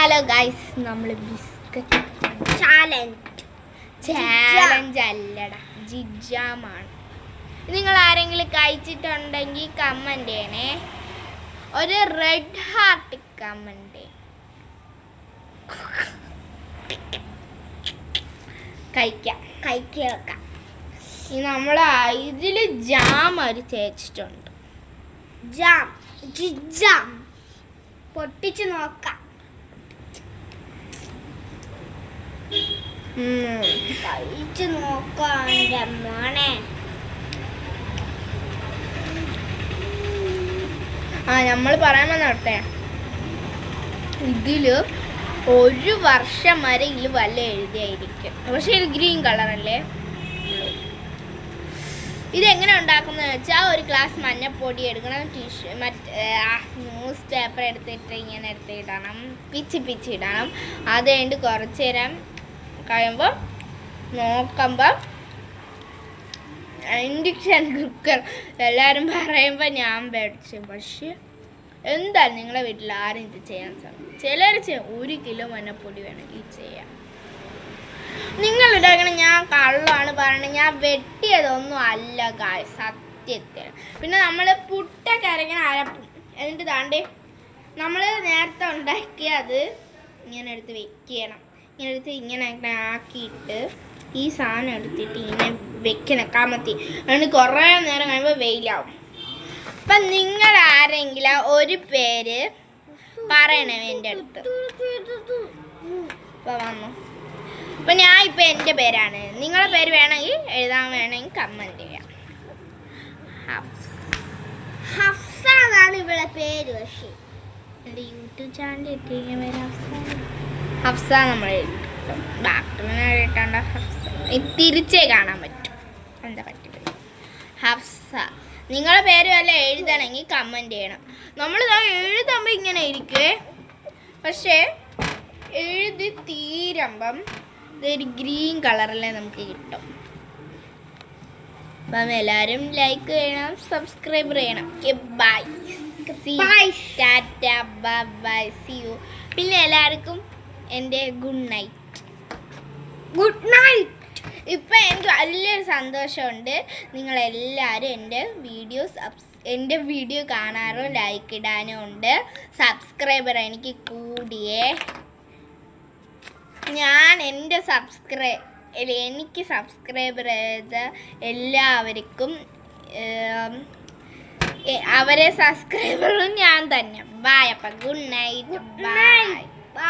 Hello guys, നമ്മൾ biscuit challenge അല്ലടാ, ജിജാമാണ്. നിങ്ങൾ ആരെങ്കിലും കഴിച്ചിട്ടുണ്ടെങ്കിൽ കമന്റ് ചെയ്യണേ. ഒരു റെഡ് ഹാർട്ട് കമന്റ് കഴിക്കാം. നമ്മൾ ഇതിൽ ജാം ഒരു തേച്ചിട്ടുണ്ട്. ജാം പൊട്ടിച്ച് നോക്കാം. കഴിച്ചു നോക്കാം എൻ്റെ മോനെ. നമ്മൾ പറയാൻ വന്നോട്ടെ, ഇതില് 1 വർഷം വരെ ഇതിൽ വല്ല എഴുതിയായിരിക്കും. പക്ഷെ ഇത് ഗ്രീൻ കളറല്ലേ. ഇതെങ്ങനെ ഉണ്ടാക്കുന്നത് വെച്ചാൽ, ഒരു ഗ്ലാസ് മഞ്ഞപ്പൊടി എടുക്കണം, ന്യൂസ് പേപ്പർ എടുത്തിട്ട് ഇങ്ങനെ എടുത്തിടണം, പിച്ച് ഇടണം. അത് കഴിഞ്ഞിട്ട് കുറച്ച് നേരം കഴിയുമ്പോൾ നോക്കുമ്പോൾ ഇൻഡക്ഷൻ കുക്കർ എല്ലാവരും പറയുമ്പോൾ ഞാൻ പേടിച്ചു. പക്ഷെ എന്തായാലും നിങ്ങളെ വീട്ടിൽ ആരും ഇത് ചെയ്യാൻ സാധിക്കും. ചിലർ ചെയ്യും. 1 കിലോ മഞ്ഞപ്പൊടി വേണമെങ്കിൽ ചെയ്യാം. നിങ്ങൾ ഇടക്കണം. ഞാൻ കള്ളമാണ് പറയണത്, ഞാൻ വെട്ടിയതൊന്നും അല്ല ഗായ്സ്, സത്യത്തിൽ. പിന്നെ നമ്മൾ പുട്ടൊക്കെ അരയ്ക്കണ അരപ്പും. എന്നിട്ട് താണ്ടേ നമ്മൾ നേരത്തെ ഉണ്ടാക്കിയത് ഇങ്ങനെ എടുത്ത് വെക്കണം. ഇങ്ങനെ എടുത്ത് ഇങ്ങനെ ആക്കിയിട്ട് ഈ സാധനം എടുത്തിട്ട് ഇങ്ങനെ വെക്കണം കമത്തി. അതുകൊണ്ട് കുറേ നേരം കഴിയുമ്പോൾ വെയിലാവും. അപ്പം നിങ്ങൾ ആരെങ്കിലും ഒരു പേര് പറയണേ എൻ്റെ അടുത്ത്. അപ്പോൾ വന്നു. അപ്പം ഞാൻ ഇപ്പം എൻ്റെ പേരാണ്. നിങ്ങളെ പേര് വേണമെങ്കിൽ എഴുതാൻ വേണമെങ്കിൽ കമൻറ്റ് ചെയ്യാം. ഹഫ്സ എന്നാണ് ഇവിടെ പേര്. പക്ഷേ എൻ്റെ യൂട്യൂബ് ചാനൽ ഇട്ടിരിക്കുന്ന പേര് ഹഫ്സ. നമ്മൾ ഡാക്ടറിനെ എഴുതിയിട്ടുണ്ട് ഹഫ്സ. തിരിച്ചേ കാണാൻ പറ്റും. എന്താ പറ്റും ഹഫ്സ. നിങ്ങളെ പേര് വല്ല എഴുതണമെങ്കിൽ കമൻറ്റ് ചെയ്യണം. നമ്മൾ എഴുതുമ്പോൾ ഇങ്ങനെ ഇരിക്കുവേ, പക്ഷേ എഴുതി തീരുമ്പം ഇതൊരു ഗ്രീൻ കളറിലെ നമുക്ക് കിട്ടും. അപ്പം എല്ലാവരും ലൈക്ക് ചെയ്യണം, സബ്സ്ക്രൈബ് ചെയ്യണം. Bye, tata, bye, see you. പിന്നെ എല്ലാവർക്കും എൻ്റെ ഗുഡ് നൈറ്റ്. ഇപ്പം എനിക്ക് വലിയൊരു സന്തോഷമുണ്ട്. നിങ്ങളെല്ലാവരും എൻ്റെ വീഡിയോ കാണാറും ലൈക്ക് ഇടാനും ഉണ്ട്. സബ്സ്ക്രൈബർ എനിക്ക് കൂടിയേ. ഞാൻ എനിക്ക് സബ്സ്ക്രൈബർ ചെയ്ത എല്ലാവർക്കും അവരെ സബ്സ്ക്രൈബറും ഞാൻ തന്നെ. ബൈ. അപ്പം ഗുഡ് നൈറ്റ്. ബൈ.